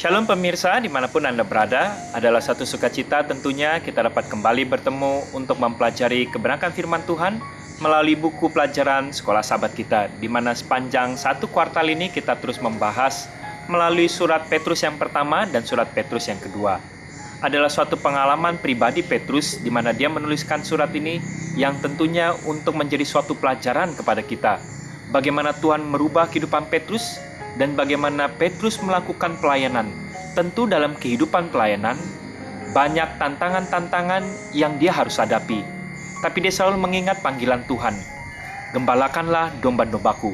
Shalom pemirsa, dimanapun Anda berada, adalah satu sukacita tentunya kita dapat kembali bertemu untuk mempelajari kebenaran firman Tuhan melalui buku pelajaran sekolah sahabat kita, di mana sepanjang satu kuartal ini kita terus membahas melalui surat Petrus yang pertama dan surat Petrus yang kedua. Adalah suatu pengalaman pribadi Petrus, di mana dia menuliskan surat ini yang tentunya untuk menjadi suatu pelajaran kepada kita. Bagaimana Tuhan merubah kehidupan Petrus, dan bagaimana Petrus melakukan pelayanan. Tentu dalam kehidupan pelayanan, banyak tantangan-tantangan yang dia harus hadapi. Tapi dia selalu mengingat panggilan Tuhan. Gembalakanlah domba-dombaku.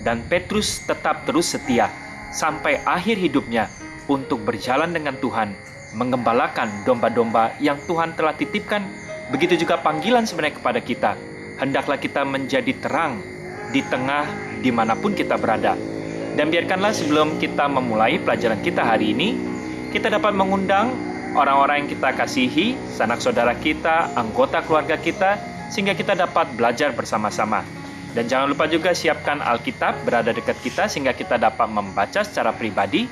Dan Petrus tetap terus setia sampai akhir hidupnya untuk berjalan dengan Tuhan, menggembalakan domba-domba yang Tuhan telah titipkan. Begitu juga panggilan sebenarnya kepada kita. Hendaklah kita menjadi terang di tengah dimanapun kita berada. Dan biarkanlah sebelum kita memulai pelajaran kita hari ini, kita dapat mengundang orang-orang yang kita kasihi, sanak saudara kita, anggota keluarga kita, sehingga kita dapat belajar bersama-sama. Dan jangan lupa juga siapkan Alkitab berada dekat kita, sehingga kita dapat membaca secara pribadi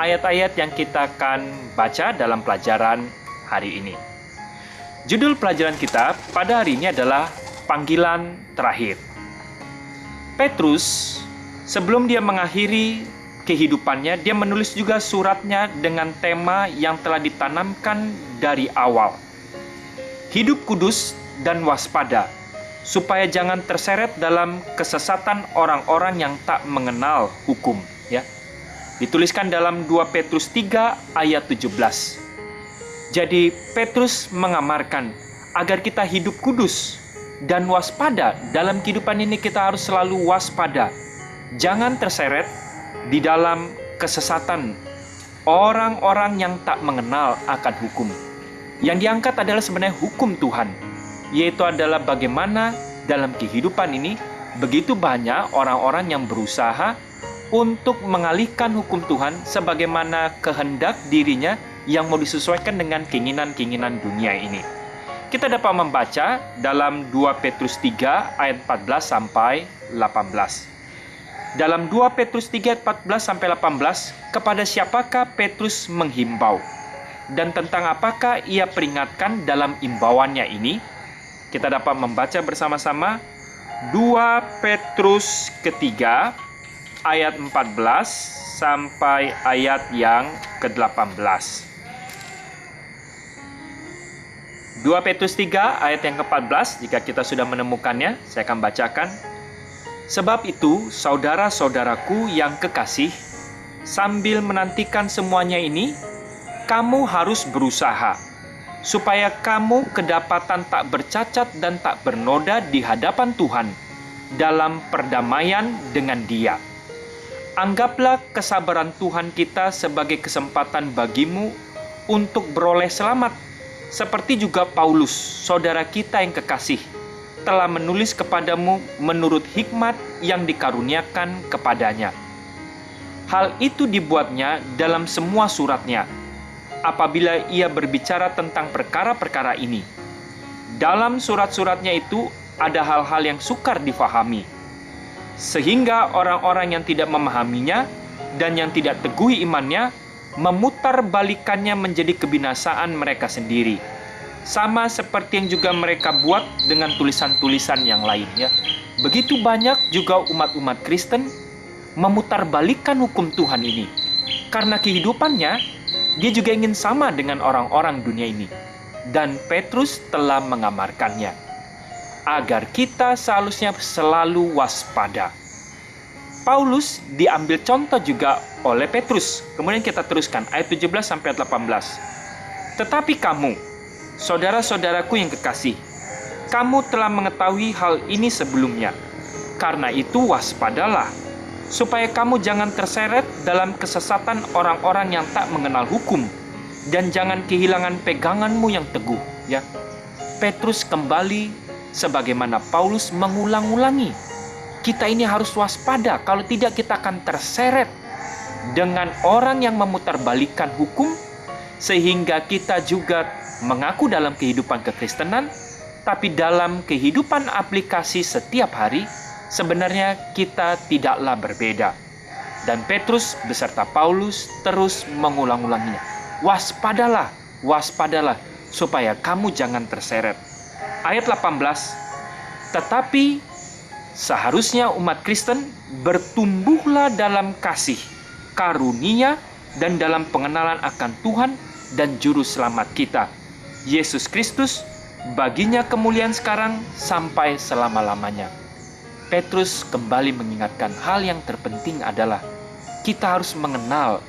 ayat-ayat yang kita akan baca dalam pelajaran hari ini. Judul pelajaran kita pada hari ini adalah Panggilan Terakhir. Petrus, sebelum dia mengakhiri kehidupannya, dia menulis juga suratnya dengan tema yang telah ditanamkan dari awal. Hidup kudus dan waspada, supaya jangan terseret dalam kesesatan orang-orang yang tak mengenal hukum. Ya, dituliskan dalam 2 Petrus 3 ayat 17. Jadi Petrus mengamarkan agar kita hidup kudus dan waspada. Dalam kehidupan ini kita harus selalu waspada. Jangan terseret di dalam kesesatan orang-orang yang tak mengenal akan hukum. Yang diangkat adalah sebenarnya hukum Tuhan, yaitu adalah bagaimana dalam kehidupan ini begitu banyak orang-orang yang berusaha untuk mengalihkan hukum Tuhan sebagaimana kehendak dirinya yang mau disesuaikan dengan keinginan-keinginan dunia ini. Kita dapat membaca dalam 2 Petrus 3 ayat 14 sampai 18. Dalam 2 Petrus 3 ayat 14 sampai 18, kepada siapakah Petrus menghimbau? Dan tentang apakah ia peringatkan dalam imbauannya ini? Kita dapat membaca bersama-sama 2 Petrus ketiga ayat 14 sampai ayat yang ke-18. 2 Petrus 3 ayat yang ke-14, jika kita sudah menemukannya, saya akan bacakan. Sebab itu, saudara-saudaraku yang kekasih, sambil menantikan semuanya ini, kamu harus berusaha, supaya kamu kedapatan tak bercacat dan tak bernoda di hadapan Tuhan, dalam perdamaian dengan Dia. Anggaplah kesabaran Tuhan kita sebagai kesempatan bagimu untuk beroleh selamat, seperti juga Paulus, saudara kita yang kekasih, telah menulis kepadamu menurut hikmat yang dikaruniakan kepadanya. Hal itu dibuatnya dalam semua suratnya, apabila ia berbicara tentang perkara-perkara ini. Dalam surat-suratnya itu ada hal-hal yang sukar difahami, sehingga orang-orang yang tidak memahaminya dan yang tidak teguh imannya memutarbalikannya menjadi kebinasaan mereka sendiri. Sama seperti yang juga mereka buat dengan tulisan-tulisan yang lainnya. Begitu banyak juga umat-umat Kristen memutarbalikkan hukum Tuhan ini. Karena kehidupannya, dia juga ingin sama dengan orang-orang dunia ini. Dan Petrus telah mengamarkannya, agar kita seharusnya selalu waspada. Paulus diambil contoh juga oleh Petrus. Kemudian kita teruskan ayat 17 sampai 18. Tetapi kamu, saudara-saudaraku yang kekasih, kamu telah mengetahui hal ini sebelumnya. Karena itu waspadalah, supaya kamu jangan terseret dalam kesesatan orang-orang yang tak mengenal hukum, dan jangan kehilangan peganganmu yang teguh. Ya, Petrus kembali sebagaimana Paulus mengulang-ulangi. Kita ini harus waspada, kalau tidak kita akan terseret dengan orang yang memutarbalikkan hukum, sehingga kita juga mengaku dalam kehidupan kekristenan, tapi dalam kehidupan aplikasi setiap hari, sebenarnya kita tidaklah berbeda. Dan Petrus beserta Paulus terus mengulang-ulanginya. Waspadalah, waspadalah, supaya kamu jangan terseret. Ayat 18, tetapi seharusnya umat Kristen bertumbuhlah dalam kasih, karunia, dan dalam pengenalan akan Tuhan dan Juru Selamat kita, Yesus Kristus. Baginya kemuliaan sekarang sampai selama-lamanya. Petrus kembali mengingatkan hal yang terpenting adalah kita harus mengenal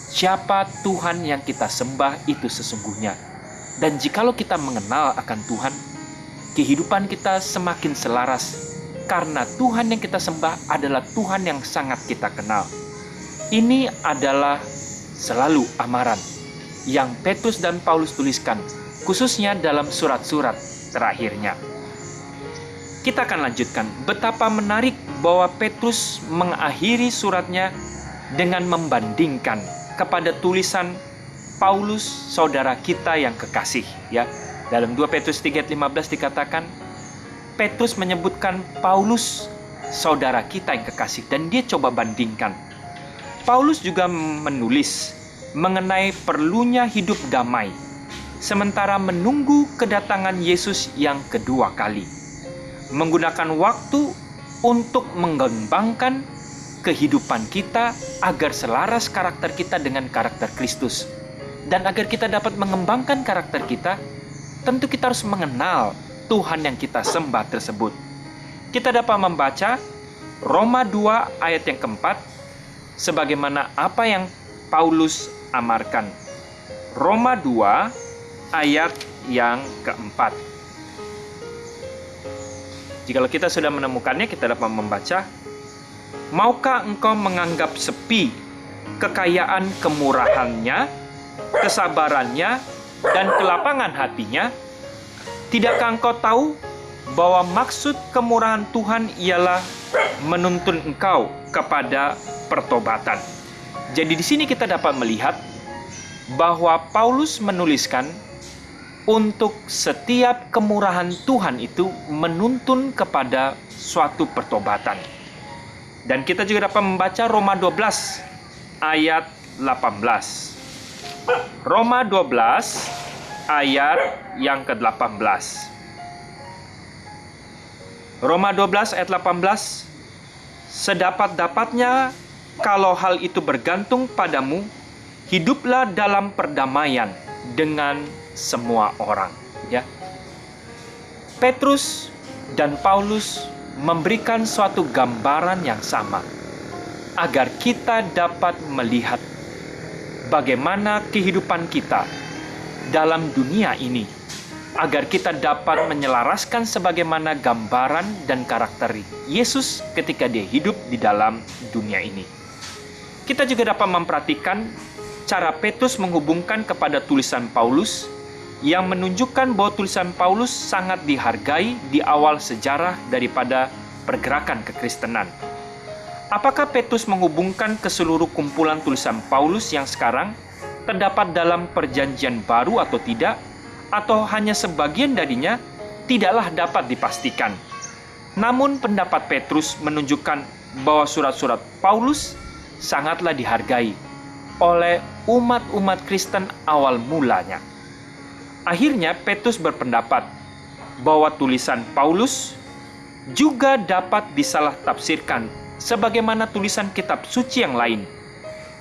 siapa Tuhan yang kita sembah itu sesungguhnya. Dan jikalau kita mengenal akan Tuhan, kehidupan kita semakin selaras karena Tuhan yang kita sembah adalah Tuhan yang sangat kita kenal. Ini adalah selalu amaran yang Petrus dan Paulus tuliskan, khususnya dalam surat-surat terakhirnya. Kita akan lanjutkan. Betapa menarik bahwa Petrus mengakhiri suratnya dengan membandingkan kepada tulisan Paulus, saudara kita yang kekasih. Ya, dalam 2 Petrus 3:15 dikatakan, Petrus menyebutkan Paulus, saudara kita yang kekasih, dan dia coba bandingkan. Paulus juga menulis mengenai perlunya hidup damai, sementara menunggu kedatangan Yesus yang kedua kali. Menggunakan waktu untuk mengembangkan kehidupan kita agar selaras karakter kita dengan karakter Kristus. Dan agar kita dapat mengembangkan karakter kita, tentu kita harus mengenal Tuhan yang kita sembah tersebut. Kita dapat membaca Roma 2 ayat yang keempat, sebagaimana apa yang Paulus amarkan. Roma 2 ayat yang keempat. Jikalau kita sudah menemukannya, kita dapat membaca, maukah engkau menganggap sepi kekayaan kemurahannya, kesabarannya, dan kelapangan hatinya? Tidakkah engkau tahu bahwa maksud kemurahan Tuhan ialah menuntun engkau kepada pertobatan? Jadi di sini kita dapat melihat bahwa Paulus menuliskan untuk setiap kemurahan Tuhan itu menuntun kepada suatu pertobatan. Dan kita juga dapat membaca Roma 12 ayat 18. Roma 12 ayat yang ke-18. Roma 12 ayat 18, sedapat-dapatnya kalau hal itu bergantung padamu, hiduplah dalam perdamaian dengan semua orang. Ya, Petrus dan Paulus memberikan suatu gambaran yang sama agar kita dapat melihat bagaimana kehidupan kita dalam dunia ini, agar kita dapat menyelaraskan sebagaimana gambaran dan karakter Yesus ketika dia hidup di dalam dunia ini. Kita juga dapat memperhatikan cara Petrus menghubungkan kepada tulisan Paulus yang menunjukkan bahwa tulisan Paulus sangat dihargai di awal sejarah daripada pergerakan kekristenan. Apakah Petrus menghubungkan ke seluruh kumpulan tulisan Paulus yang sekarang terdapat dalam perjanjian baru atau tidak? Atau hanya sebagian darinya? Tidaklah dapat dipastikan. Namun pendapat Petrus menunjukkan bahwa surat-surat Paulus sangatlah dihargai oleh umat-umat Kristen awal mulanya. Akhirnya Petrus berpendapat bahwa tulisan Paulus juga dapat disalah tafsirkan sebagaimana tulisan kitab suci yang lain.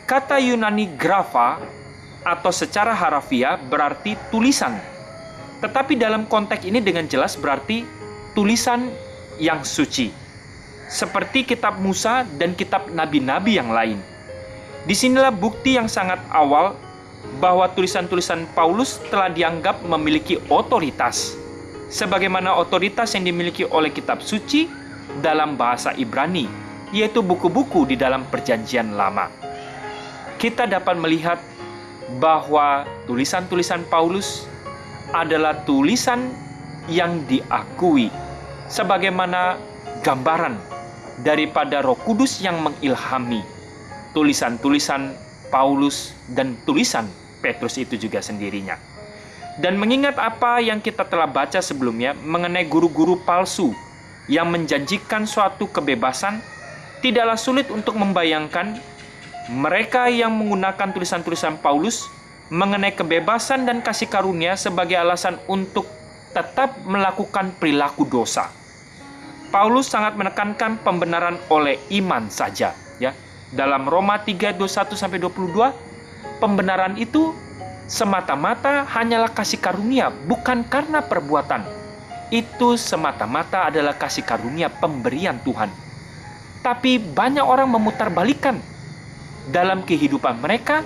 Kata Yunani grapha atau secara harafiah berarti tulisan. Tetapi dalam konteks ini dengan jelas berarti tulisan yang suci. Seperti kitab Musa dan kitab nabi-nabi yang lain. Disinilah bukti yang sangat awal bahwa tulisan-tulisan Paulus telah dianggap memiliki otoritas, sebagaimana otoritas yang dimiliki oleh kitab suci dalam bahasa Ibrani, yaitu buku-buku di dalam perjanjian lama. Kita dapat melihat bahwa tulisan-tulisan Paulus adalah tulisan yang diakui sebagaimana gambaran daripada Roh Kudus yang mengilhami tulisan-tulisan Paulus dan tulisan Petrus itu juga sendirinya. Dan mengingat apa yang kita telah baca sebelumnya mengenai guru-guru palsu yang menjanjikan suatu kebebasan, tidaklah sulit untuk membayangkan Mereka yang menggunakan tulisan-tulisan Paulus mengenai kebebasan dan kasih karunia sebagai alasan untuk tetap melakukan perilaku dosa. Paulus sangat menekankan pembenaran oleh iman saja, ya. Dalam Roma 3:21-22, pembenaran itu semata-mata hanyalah kasih karunia, bukan karena perbuatan. Itu semata-mata adalah kasih karunia pemberian Tuhan. Tapi banyak orang memutarbalikkan dalam kehidupan mereka.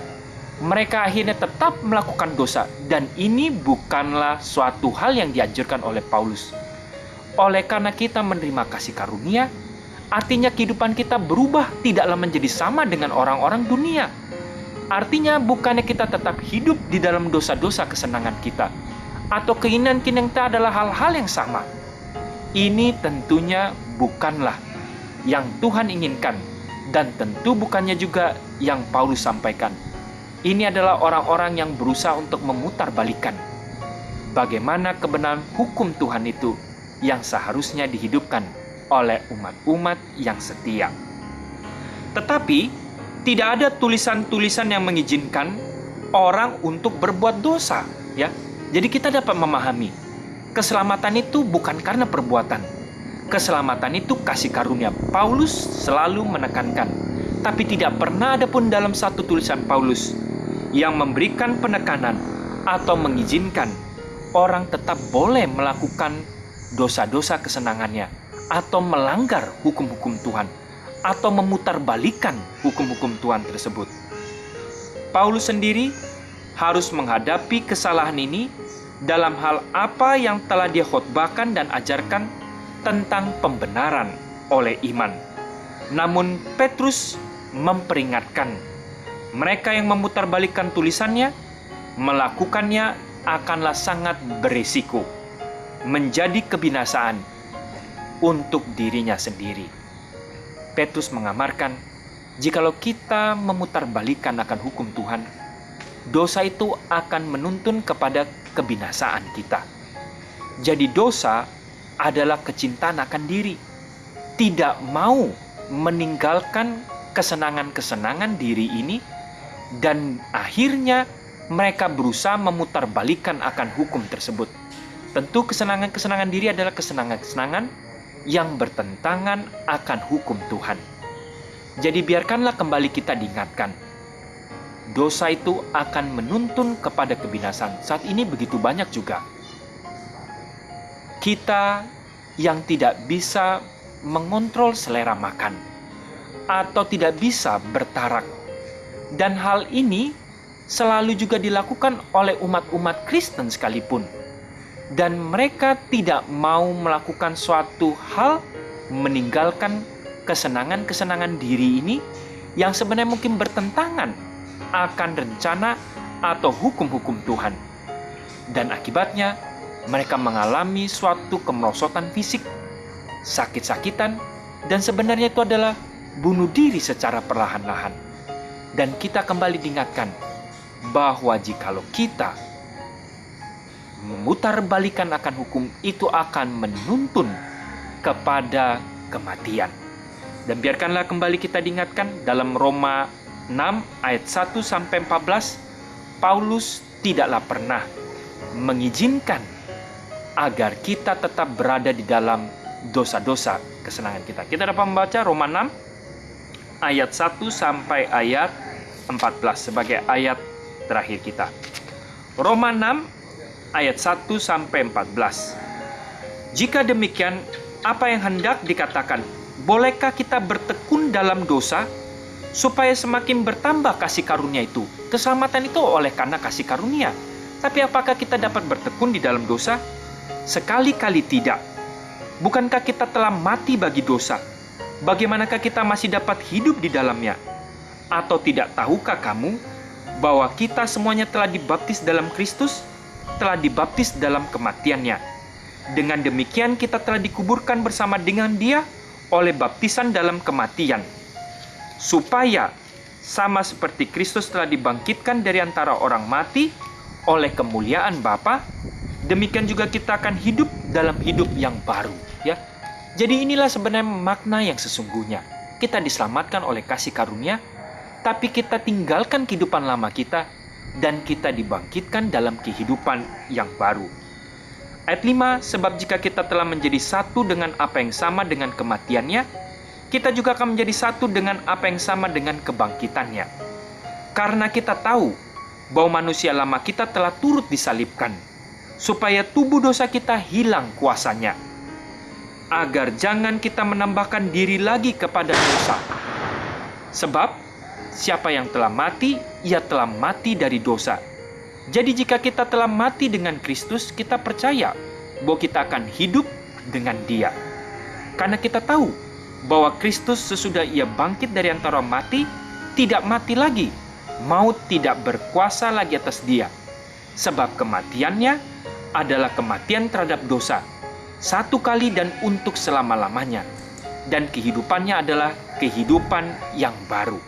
Mereka akhirnya tetap melakukan dosa, dan ini bukanlah suatu hal yang dianjurkan oleh Paulus. Oleh karena kita menerima kasih karunia, artinya kehidupan kita berubah, tidaklah menjadi sama dengan orang-orang dunia. Artinya bukannya kita tetap hidup di dalam dosa-dosa kesenangan kita, atau keinginan-keinginan kita adalah hal-hal yang sama. Ini tentunya bukanlah yang Tuhan inginkan, dan tentu bukannya juga yang Paulus sampaikan. Ini adalah orang-orang yang berusaha untuk memutarbalikkan bagaimana kebenaran hukum Tuhan itu yang seharusnya dihidupkan oleh umat-umat yang setia. Tetapi tidak ada tulisan-tulisan yang mengizinkan orang untuk berbuat dosa, ya. Jadi kita dapat memahami, keselamatan itu bukan karena perbuatan. Keselamatan itu kasih karunia. Paulus selalu menekankan, tapi tidak pernah ada pun dalam satu tulisan Paulus yang memberikan penekanan atau mengizinkan orang tetap boleh melakukan dosa-dosa kesenangannya, atau melanggar hukum-hukum Tuhan, atau memutarbalikkan hukum-hukum Tuhan tersebut. Paulus sendiri harus menghadapi kesalahan ini dalam hal apa yang telah dia khotbahkan dan ajarkan tentang pembenaran oleh iman. Namun Petrus memperingatkan, mereka yang memutarbalikkan tulisannya, melakukannya akanlah sangat berisiko, menjadi kebinasaan untuk dirinya sendiri. Petrus mengamarkan, jikalau kita memutarbalikkan akan hukum Tuhan, dosa itu akan menuntun kepada kebinasaan kita. Jadi dosa adalah kecintaan akan diri, tidak mau meninggalkan kesenangan-kesenangan diri ini, dan akhirnya mereka berusaha memutarbalikkan akan hukum tersebut. Tentu kesenangan-kesenangan diri adalah kesenangan-kesenangan yang bertentangan akan hukum Tuhan. Jadi biarkanlah kembali kita diingatkan, dosa itu akan menuntun kepada kebinasaan. Saat ini begitu banyak juga kita yang tidak bisa mengontrol selera makan, atau tidak bisa bertarak. Dan hal ini selalu juga dilakukan oleh umat-umat Kristen sekalipun. Dan mereka tidak mau melakukan suatu hal, meninggalkan kesenangan-kesenangan diri ini yang sebenarnya mungkin bertentangan akan rencana atau hukum-hukum Tuhan. Dan akibatnya mereka mengalami suatu kemerosotan fisik, sakit-sakitan, dan sebenarnya itu adalah bunuh diri secara perlahan-lahan. Dan kita kembali diingatkan bahwa jikalau kita memutarbalikan akan hukum, itu akan menuntun kepada kematian. Dan biarkanlah kembali kita diingatkan dalam Roma 6 ayat 1-14, Paulus tidaklah pernah mengizinkan agar kita tetap berada di dalam dosa-dosa kesenangan kita. Kita dapat membaca Roma 6 ayat 1 sampai ayat 14 sebagai ayat terakhir kita. Roma 6 ayat 1 sampai 14. Jika demikian, apa yang hendak dikatakan? Bolehkah kita bertekun dalam dosa supaya semakin bertambah kasih karunia itu? Keselamatan itu oleh karena kasih karunia. Tapi apakah kita dapat bertekun di dalam dosa? Sekali-kali tidak. Bukankah kita telah mati bagi dosa? Bagaimanakah kita masih dapat hidup di dalamnya? Atau tidak tahukah kamu bahwa kita semuanya telah dibaptis dalam Kristus, telah dibaptis dalam kematiannya? Dengan demikian kita telah dikuburkan bersama dengan Dia oleh baptisan dalam kematian, supaya sama seperti Kristus telah dibangkitkan dari antara orang mati oleh kemuliaan Bapa, demikian juga kita akan hidup dalam hidup yang baru, ya. Jadi inilah sebenarnya makna yang sesungguhnya. Kita diselamatkan oleh kasih karunia, tapi kita tinggalkan kehidupan lama kita dan kita dibangkitkan dalam kehidupan yang baru. Ayat 5, sebab jika kita telah menjadi satu dengan apa yang sama dengan kematiannya, kita juga akan menjadi satu dengan apa yang sama dengan kebangkitannya. Karena kita tahu bahwa manusia lama kita telah turut disalibkan, supaya tubuh dosa kita hilang kuasanya, agar jangan kita menambahkan diri lagi kepada dosa. Sebab, siapa yang telah mati, ia telah mati dari dosa. Jadi jika kita telah mati dengan Kristus, kita percaya bahwa kita akan hidup dengan Dia. Karena kita tahu bahwa Kristus sesudah Ia bangkit dari antara mati, tidak mati lagi. Maut tidak berkuasa lagi atas Dia. Sebab kematiannya adalah kematian terhadap dosa, satu kali dan untuk selama-lamanya. Dan kehidupannya adalah kehidupan yang baru.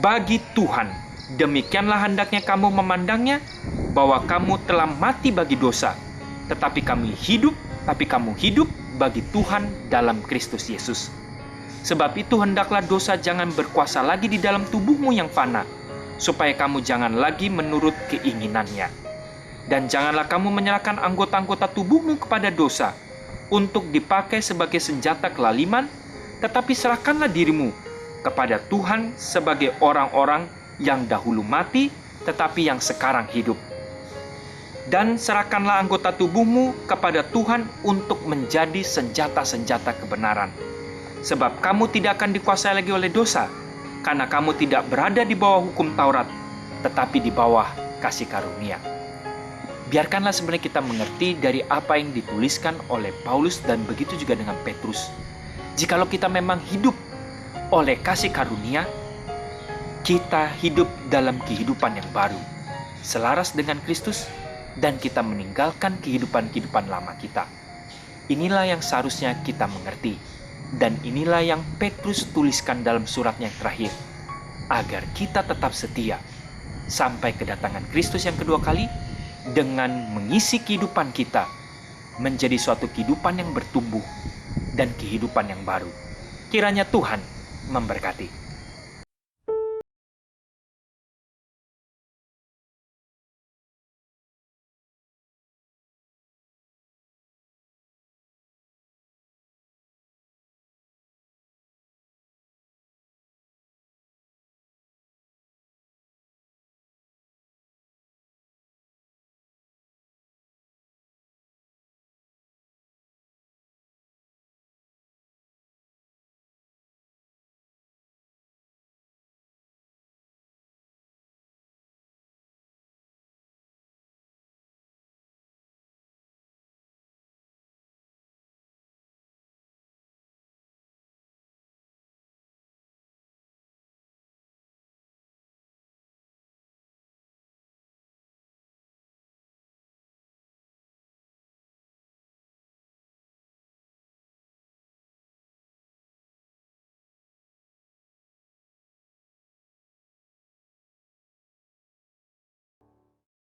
Bagi Tuhan, demikianlah hendaknya kamu memandangnya, bahwa kamu telah mati bagi dosa, tetapi kamu hidup bagi Tuhan dalam Kristus Yesus. Sebab itu hendaklah dosa jangan berkuasa lagi di dalam tubuhmu yang fana, supaya kamu jangan lagi menurut keinginannya. Dan janganlah kamu menyerahkan anggota-anggota tubuhmu kepada dosa, untuk dipakai sebagai senjata kelaliman, tetapi serahkanlah dirimu kepada Tuhan sebagai orang-orang yang dahulu mati, tetapi yang sekarang hidup. Dan serahkanlah anggota tubuhmu kepada Tuhan untuk menjadi senjata-senjata kebenaran. Sebab kamu tidak akan dikuasai lagi oleh dosa, karena kamu tidak berada di bawah hukum Taurat, tetapi di bawah kasih karunia. Biarkanlah sebenarnya kita mengerti dari apa yang dituliskan oleh Paulus dan begitu juga dengan Petrus. Jikalau kita memang hidup oleh kasih karunia, kita hidup dalam kehidupan yang baru, selaras dengan Kristus, dan kita meninggalkan kehidupan-kehidupan lama kita. Inilah yang seharusnya kita mengerti, dan inilah yang Petrus tuliskan dalam suratnya yang terakhir, agar kita tetap setia sampai kedatangan Kristus yang kedua kali, dengan mengisi kehidupan kita menjadi suatu kehidupan yang bertumbuh dan kehidupan yang baru. Kiranya Tuhan memberkati.